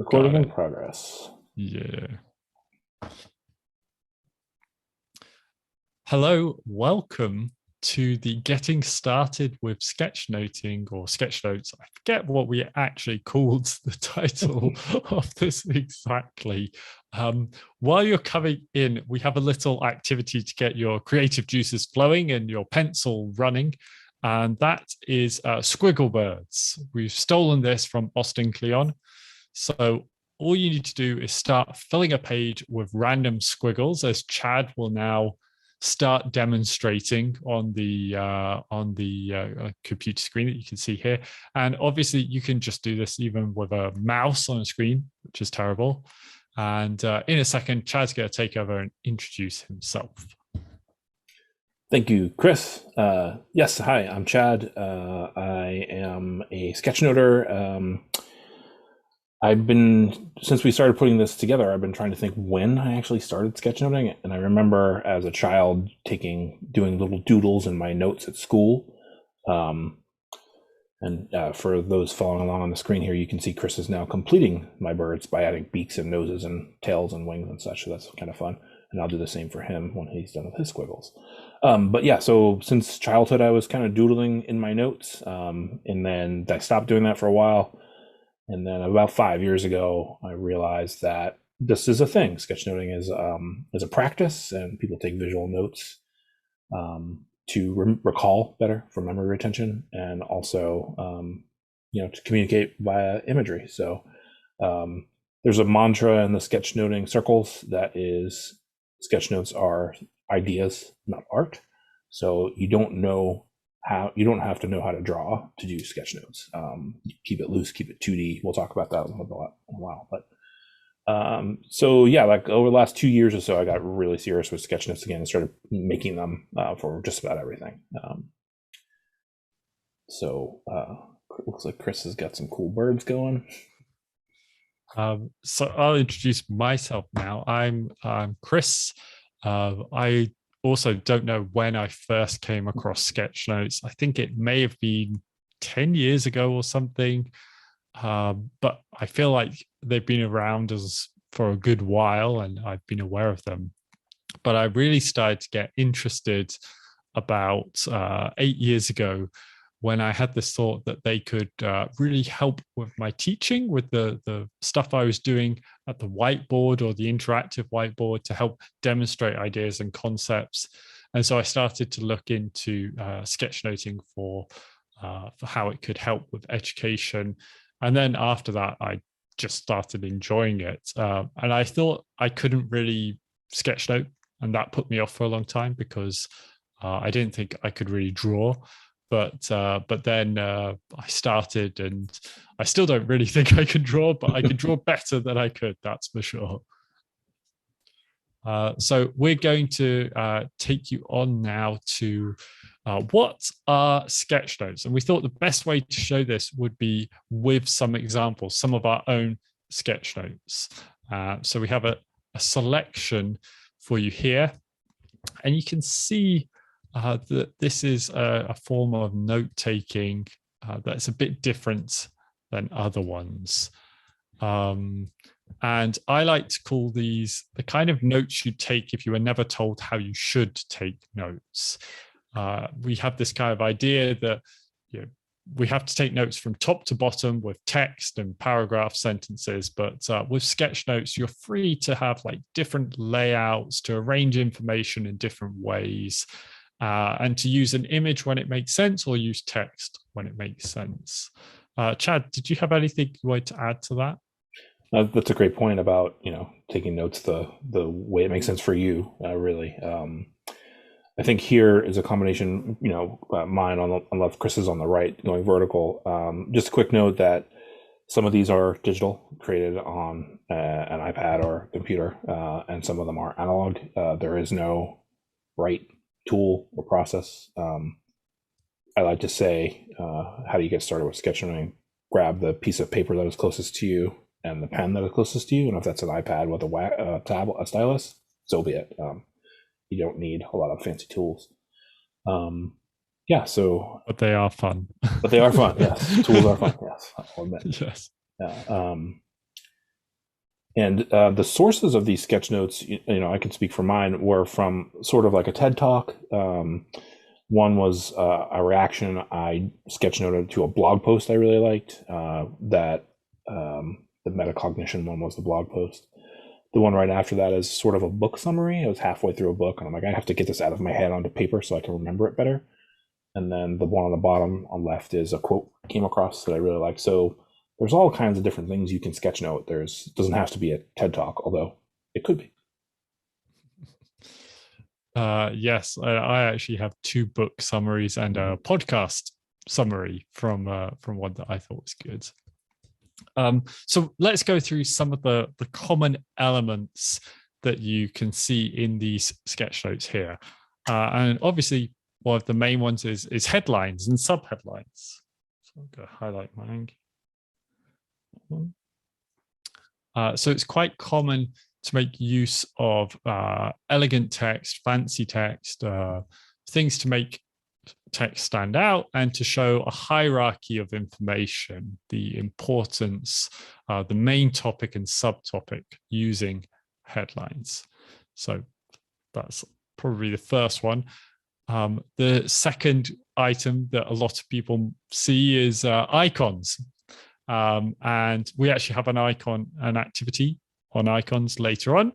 Recording in progress. Yeah. Hello, welcome to the Getting Started with Sketchnoting or Sketchnotes. I forget what we actually called the title of this exactly. While you're coming in, we have a little activity to get your creative juices flowing and your pencil running. And that is Squiggle Birds. We've stolen this from Austin Kleon. So all you need to do is start filling a page with random squiggles, as Chad will now start demonstrating on the computer screen that you can see here. And obviously, you can just do this even with a mouse on a screen, which is terrible. And in a second, Chad's going to take over and introduce himself. Thank you, Chris. Yes, hi, I'm Chad. I am a sketchnoter. Since we started putting this together, I've been trying to think when I actually started sketchnoting. And I remember as a child doing little doodles in my notes at school. For those following along on the screen here, you can see Chris is now completing my birds by adding beaks and noses and tails and wings and such. So that's kind of fun. And I'll do the same for him when he's done with his squiggles. But yeah, so since childhood, I was kind of doodling in my notes. And then I stopped doing that for a while. And then about 5 years ago, I realized that this is a thing. Sketchnoting is a practice, and people take visual notes to recall better for memory retention, and also to communicate via imagery. So there's a mantra in the sketchnoting circles that is sketchnotes are ideas, not art. So you don't have to know how to draw to do sketchnotes. Keep it loose, keep it 2D. We'll talk about that in a while. But so yeah, like over the last 2 years or so, I got really serious with sketchnotes again and started making them for just about everything. Looks like Chris has got some cool birds going. So I'll introduce myself now. I'm Chris. I also don't know when I first came across Sketchnotes. I think it may have been 10 years ago or something. But I feel like they've been around for a good while, and I've been aware of them. But I really started to get interested about 8 years ago, when I had this thought that they could really help with my teaching, with the stuff I was doing at the whiteboard or the interactive whiteboard, to help demonstrate ideas and concepts. And so I started to look into sketchnoting for how it could help with education. And then after that, I just started enjoying it. And I thought I couldn't really sketchnote, and that put me off for a long time because I didn't think I could really draw. But then I started, and I still don't really think I could draw, but I could draw better than I could, that's for sure. So we're going to take you on now to what are sketchnotes? And we thought the best way to show this would be with some examples, some of our own sketchnotes. So we have a selection for you here, and you can see that this is a form of note-taking that's a bit different than other ones. And I like to call these the kind of notes you take if you were never told how you should take notes. We have this kind of idea that we have to take notes from top to bottom with text and paragraph sentences, but with sketchnotes, you're free to have like different layouts, to arrange information in different ways, and to use an image when it makes sense, or use text when it makes sense. Chad, did you have anything you wanted to add to that? That's a great point about taking notes the way it makes sense for you. Really, I think here is a combination. Mine on the left, Chris's on the right, going vertical. Just a quick note that some of these are digital, created on an iPad or computer, and some of them are analog. There is no right tool or process. I like to say, how do you get started with sketchnoting? Grab the piece of paper that is closest to you and the pen that is closest to you. And if that's an iPad with a tablet, a stylus, so be it. You don't need a lot of fancy tools. But they are fun. But they are fun. Yes, tools are fun. Yes, I'll admit. Yes. Yeah. And the sources of these sketch notes, I can speak for mine, were from sort of like a TED talk. One was a reaction I sketchnoted to a blog post I really liked. That the metacognition one was the blog post. The one right after that is sort of a book summary. I was halfway through a book, and I'm like, I have to get this out of my head onto paper so I can remember it better. And then the one on the bottom on left is a quote I came across that I really like. So there's all kinds of different things you can sketch note. Doesn't have to be a TED talk, although it could be. Yes, I actually have two book summaries and a podcast summary from one that I thought was good. So let's go through some of the common elements that you can see in these sketch notes here. And obviously, one of the main ones is headlines and subheadlines. So I'm going to highlight mine. So it's quite common to make use of elegant text, fancy text, things to make text stand out and to show a hierarchy of information, the importance, the main topic and subtopic using headlines. So that's probably the first one. The second item that a lot of people see is icons. And we actually have an activity on icons later on.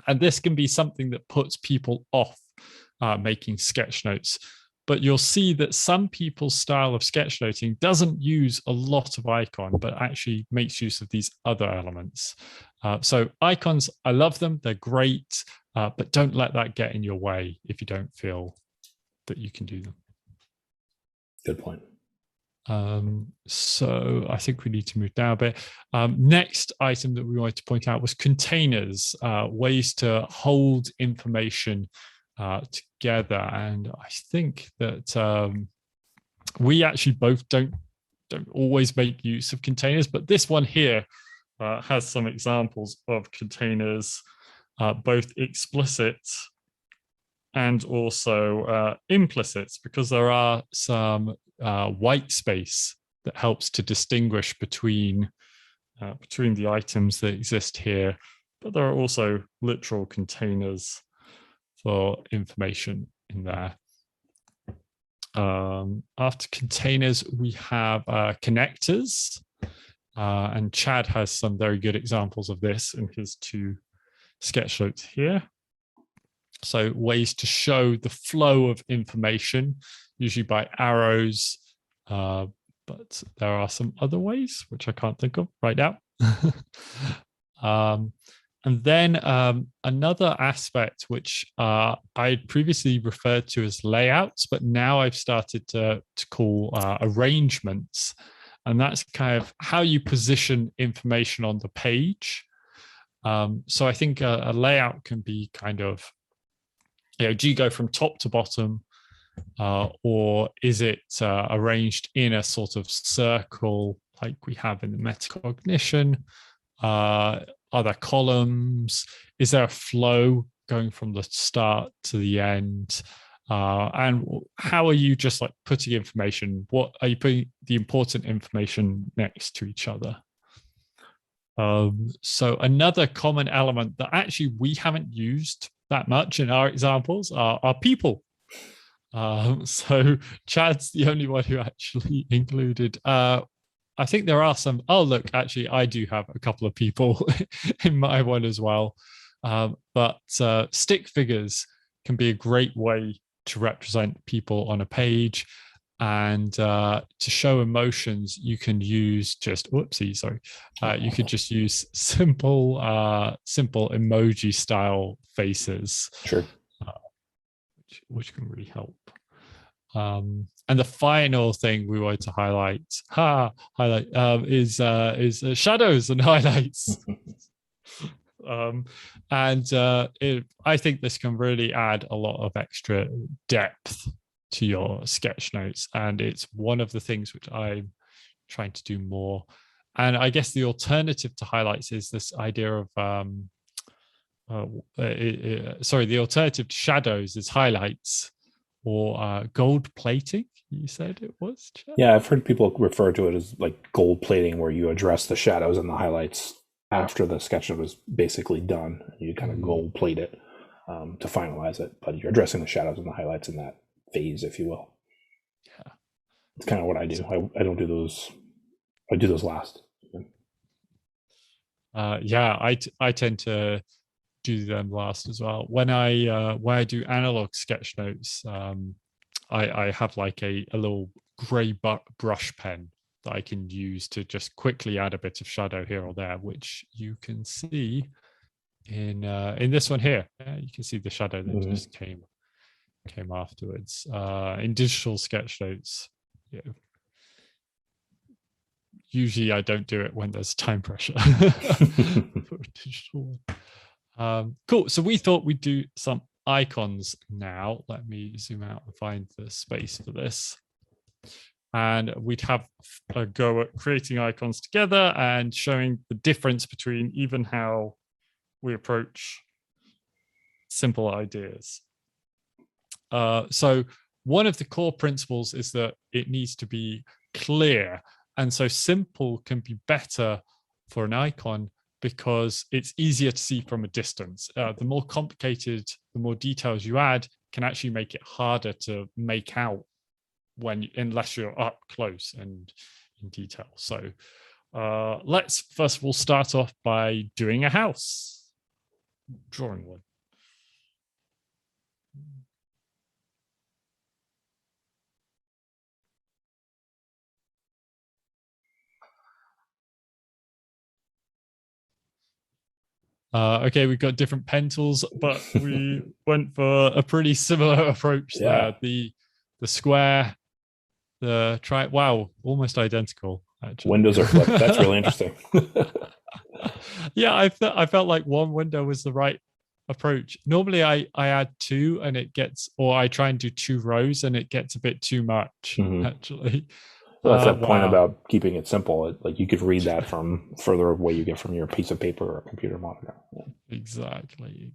And this can be something that puts people off making sketch notes. But you'll see that some people's style of sketchnoting doesn't use a lot of icon, but actually makes use of these other elements. So icons, I love them. They're great, but don't let that get in your way if you don't feel that you can do them. Good point. So I think we need to move down a bit. Next item that we wanted to point out was containers, ways to hold information together. And I think that we actually both don't always make use of containers, but this one here has some examples of containers, both explicit and also implicit, because there are some white space that helps to distinguish between the items that exist here, but there are also literal containers for information in there. After containers, we have connectors, and Chad has some very good examples of this in his two sketch notes here. So ways to show the flow of information, usually by arrows, but there are some other ways, which I can't think of right now. And then another aspect, which I previously referred to as layouts, but now I've started to call arrangements. And that's kind of how you position information on the page. So I think a layout can be kind of, do you go from top to bottom, or is it arranged in a sort of circle like we have in the metacognition? Are there columns? Is there a flow going from the start to the end? And how are you just like putting information? What are you putting the important information next to each other? So another common element that actually we haven't used that much in our examples are people. So Chad's the only one who actually included. I think there are some. Oh, look, actually, I do have a couple of people in my one as well. But stick figures can be a great way to represent people on a page. And to show emotions, you can use just, you could just use simple emoji style faces. Sure. Which can really help. And the final thing we wanted to highlight is shadows and highlights. I think this can really add a lot of extra depth to your sketch notes, and it's one of the things which I'm trying to do more. And I guess the alternative to highlights is this idea of the alternative to shadows is highlights, or gold plating, you said it was, Chad? Yeah, I've heard people refer to it as like gold plating, where you address the shadows and the highlights after the sketchnote is basically done. You kind of gold plate it to finalize it, but you're addressing the shadows and the highlights in that phase, if you will. Yeah. It's kind of what I do. I don't do those. I do those last. I tend to do them last as well. When I do analog sketch notes, I have like a little grey brush pen that I can use to just quickly add a bit of shadow here or there, which you can see in this one here. You can see the shadow that just came afterwards. In digital sketch notes, you know, usually I don't do it when there's time pressure for a digital one. Cool. So we thought we'd do some icons now. Let me zoom out and find the space for this. And we'd have a go at creating icons together and showing the difference between even how we approach simple ideas. So one of the core principles is that it needs to be clear. And so simple can be better for an icon because it's easier to see from a distance. The more complicated, the more details you add can actually make it harder to make out unless you're up close and in detail. So let's first of all start off by doing a house, drawing one. Okay, we've got different pen tools, but we went for a pretty similar approach there. The square, the try. Wow, almost identical. Actually, windows are flipped. That's really interesting. Yeah, I felt like one window was the right approach. Normally, I add two, and it gets, or I try and do 2 rows, and it gets a bit too much. Actually. So that's that point about keeping it simple. Like you could read that from further away you get from your piece of paper or computer monitor. Yeah. Exactly.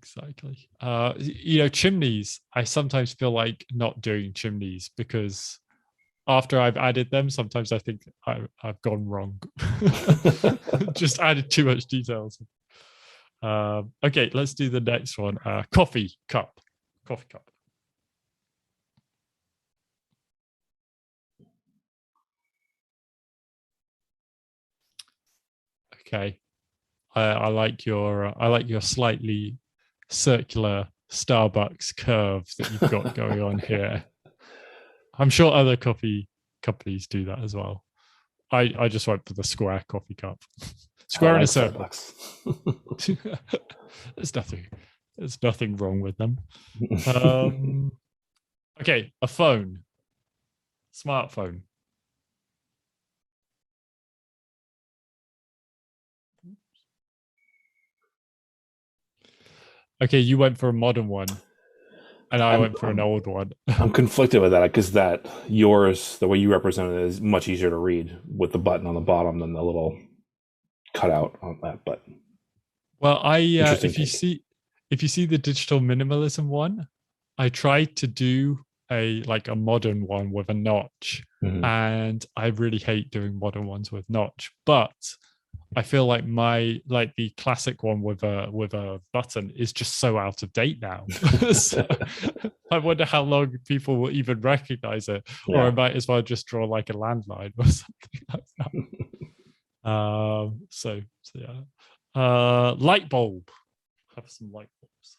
Chimneys. I sometimes feel like not doing chimneys because after I've added them, sometimes I think I've gone wrong. Just added too much details. Okay, let's do the next one. Coffee cup. Okay, I like your slightly circular Starbucks curve that you've got going on here. I'm sure other coffee companies do that as well. I just went for the square coffee cup. Square and a circle. There's nothing wrong with them. Okay, a phone. Smartphone. Okay, you went for a modern one, and I went for an old one. I'm conflicted with that because the way you represent it is much easier to read with the button on the bottom than the little cutout on that. But if you see the digital minimalism one, I tried to do a modern one with a notch, and I really hate doing modern ones with notch, but I feel like the classic one with a button is just so out of date now. So I wonder how long people will even recognize it, or I might as well just draw like a landline or something like that. So yeah. Light bulb. Have some light bulbs.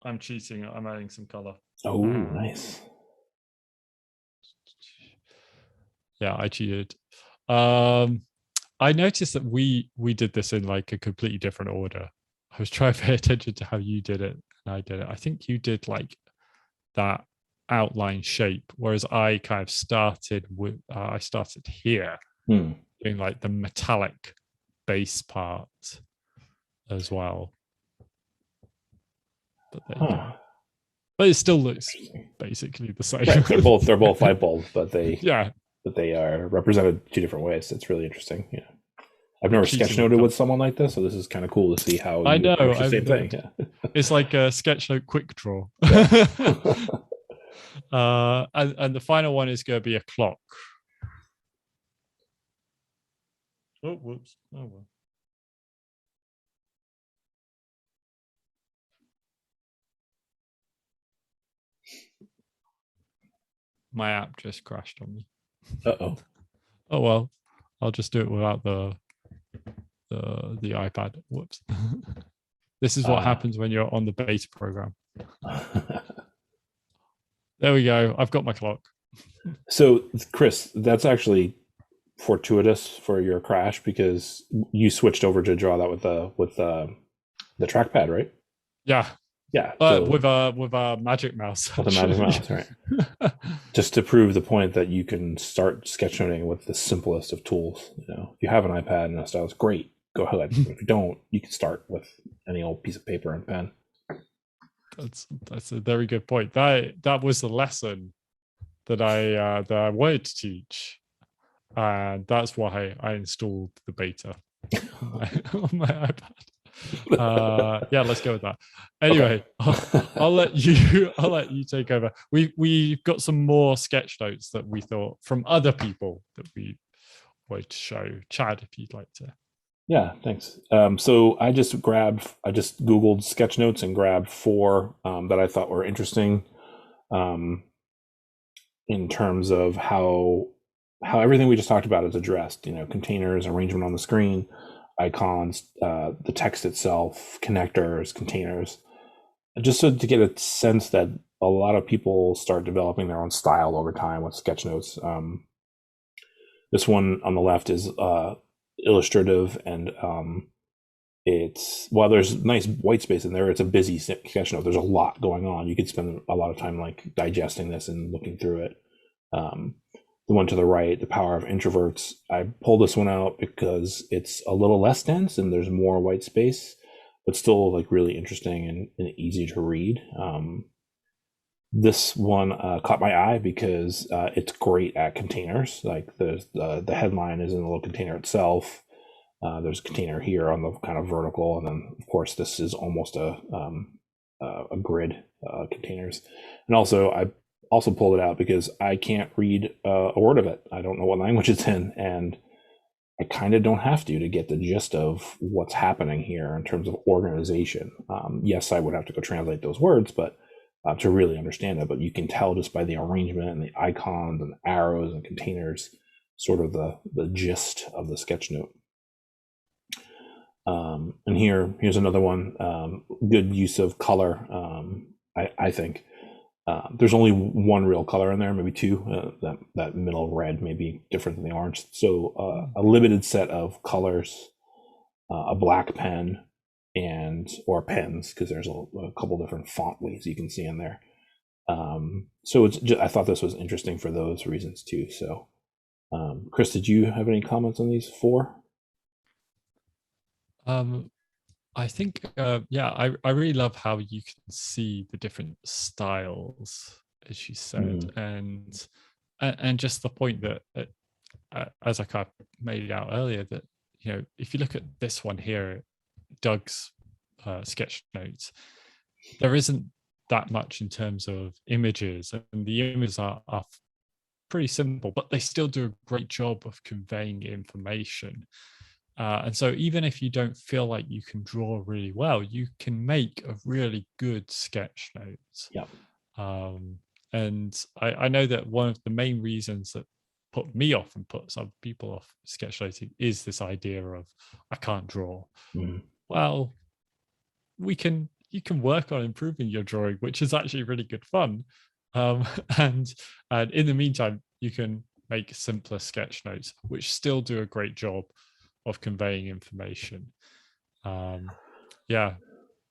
I'm cheating. I'm adding some color. Oh, nice. Yeah, I cheated. I noticed that we did this in like a completely different order. I was trying to pay attention to how you did it, and I did it. I think you did like that outline shape, whereas I kind of started with I started here, doing like the metallic base part as well. But there you go. But it still looks basically the same. Right, they're both light bulbs, but they yeah. But they are represented 2 different ways. It's really interesting. Yeah, I've never cheating with sketchnoted with company. someone like this, so this is kind of cool to see how I you know. approach the same thing. Yeah. It's like a sketchnote quick draw. Yeah. And the final one is going to be a clock. Oh, whoops. Oh, well. My app just crashed on me. Uh-oh. Oh, well. I'll just do it without the iPad. Whoops. This is what happens when you're on the beta program. There we go. I've got my clock. So, Chris, that's actually fortuitous for your crash because you switched over to draw that with the trackpad, right? Yeah. Yeah. So With a magic mouse. with the Magic Mouse, right? Just to prove the point that you can start sketchnoting with the simplest of tools. If you have an iPad and a stylus, great, go ahead. If you don't, you can start with any old piece of paper and pen. That's a very good point. That was the lesson that I wanted to teach, and that's why I installed the beta on my iPad. Yeah, let's go with that. Anyway, okay. I'll let you take over. We've got some more sketch notes that we thought from other people that we would show. Chad, if you'd like to. Yeah, thanks. So I just Googled Sketchnotes and grabbed 4 that I thought were interesting in terms of how everything we just talked about is addressed. Containers, arrangement on the screen, icons, the text itself, connectors, containers, just so to get a sense that a lot of people start developing their own style over time with Sketchnotes. This one on the left is illustrative, and while there's nice white space in there, it's a busy sketchnote. There's a lot going on. You could spend a lot of time like digesting this and looking through it. The one to the right, The Power of Introverts, I pulled this one out because it's a little less dense and there's more white space, but still like really interesting and easy to read. This one caught my eye because it's great at containers. Like the headline is in the little container itself. There's a container here on the kind of vertical, and then of course this is almost a grid containers. And also I also pulled it out because I can't read a word of it. I don't know what language it's in, and I kind of don't have to get the gist of what's happening here in terms of organization. Yes, I would have to go translate those words, but to really understand it. But you can tell just by the arrangement and the icons and arrows and containers, sort of the gist of the sketch note. And here's another one. Good use of color, I think. There's only one real color in there, maybe 2. That middle red may be different than the orange. So a limited set of colors, a black pen, or pens, because there's a couple different font ways you can see in there. So I thought this was interesting for those reasons too. So, Chris, did you have any comments on these 4? I think, yeah, I really love how you can see the different styles, as you said, and just the point that, as I kind of made it out earlier, that if you look at this one here, Doug's sketch notes, there isn't that much in terms of images, and the images are pretty simple, but they still do a great job of conveying information. And so even if you don't feel like you can draw really well, you can make a really good sketch note. Yeah. And I know that one of the main reasons that put me off and put some people off sketchnoting is this idea of I can't draw. Well, you can work on improving your drawing, which is actually really good fun. And in the meantime, you can make simpler sketch notes, which still do a great job of conveying information. Yeah,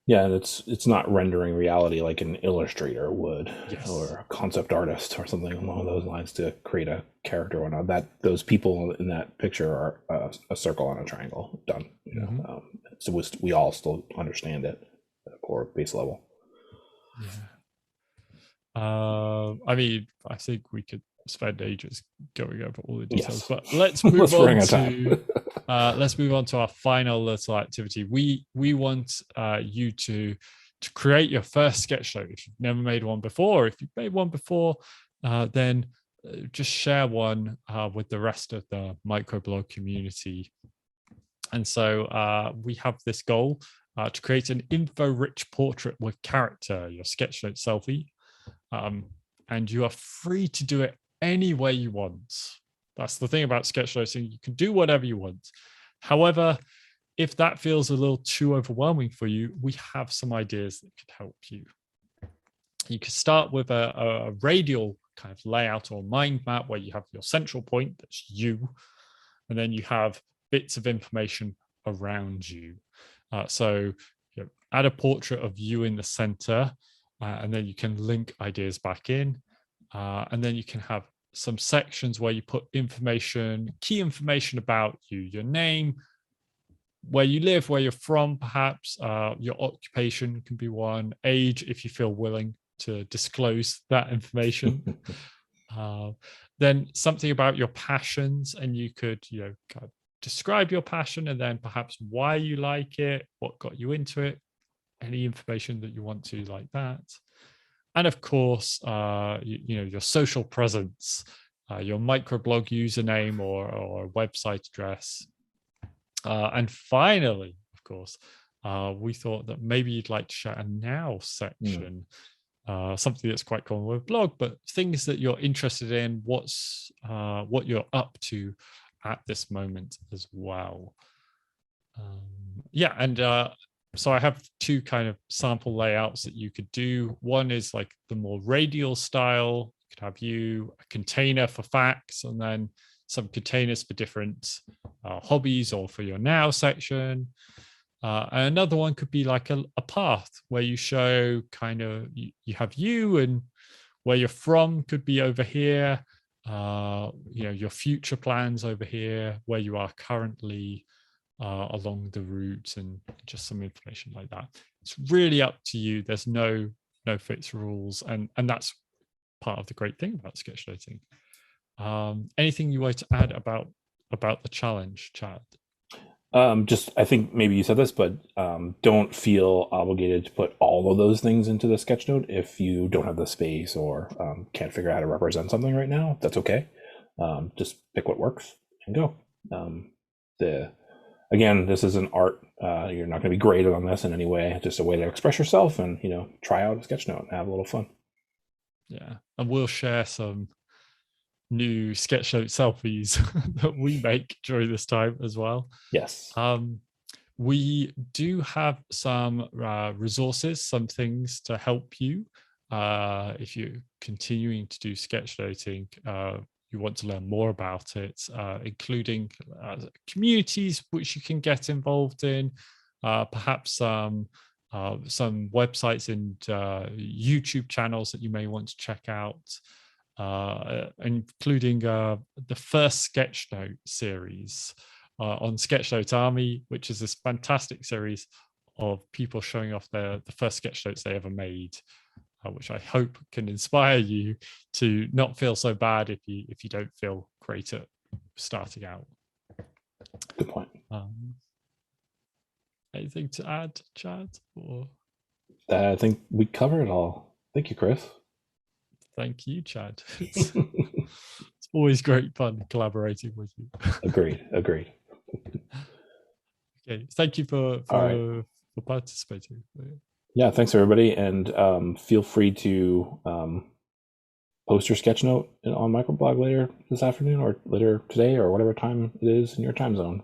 and it's not rendering reality like an illustrator would, yes, or a concept artist or something along those lines to create a character or whatnot. That those people in that picture are a circle and a triangle done. So we all still understand it at a core base level. Yeah. I mean, I think we could spend ages going over all the details, but let's move on to Let's move on to our final little activity. We want you to create your first sketch note. If you've never made one before, if you've made one before, then just share one with the rest of the microblog community. And so we have this goal to create an info-rich portrait with character, your Sketchnote selfie. And you are free to do it any way you want. That's the thing about sketchnoting. You can do whatever you want. However, if that feels a little too overwhelming for you, we have some ideas that could help you. You could start with a radial kind of layout or mind map where you have your central point, that's you, and then you have bits of information around you. So add a portrait of you in the center, and then you can link ideas back in. And then you can have some sections where you put information, key information about you, your name, where you live, where you're from, perhaps your occupation can be one, age, if you feel willing to disclose that information. Then something about your passions, and you could, kind of describe your passion and then perhaps why you like it, what got you into it, any information that you want to like that. And of course, your social presence, your microblog username or website address. And finally, of course, we thought that maybe you'd like to share a now section, something that's quite common with blog, but things that you're interested in, what you're up to at this moment as well. So I have two kind of sample layouts that you could do. One is like the more radial style. You could have a container for facts, and then some containers for different hobbies or for your now section. And another one could be like a path where you show kind of, you have you, and where you're from could be over here. Your future plans over here, where you are currently along the route, and just some information like that. It's really up to you. There's no fixed rules, and that's part of the great thing about sketchnoting. Anything you want to add about the challenge, Chad? I think maybe you said this, but don't feel obligated to put all of those things into the sketchnote if you don't have the space or can't figure out how to represent something right now. That's okay. Just pick what works and go. Again, this is an art. You're not going to be graded on this in any way. Just a way to express yourself and, try out a sketchnote and have a little fun. Yeah. And we'll share some new sketchnote selfies that we make during this time as well. Yes. We do have some resources, some things to help you if you're continuing to do sketchnoting. You want to learn more about it, including communities which you can get involved in, perhaps some websites and YouTube channels that you may want to check out, including the first Sketchnote series on Sketchnote Army, which is this fantastic series of people showing off the first sketchnotes they ever made, which I hope can inspire you to not feel so bad if you don't feel great at starting out. Good point. Anything to add, Chad? Or I think we covered it all. Thank you, Chris. Thank you, Chad. It's always great fun collaborating with you. Agreed. Okay, thank you for participating. Yeah, thanks everybody, and feel free to post your sketch note on microblog later this afternoon or later today or whatever time it is in your time zone.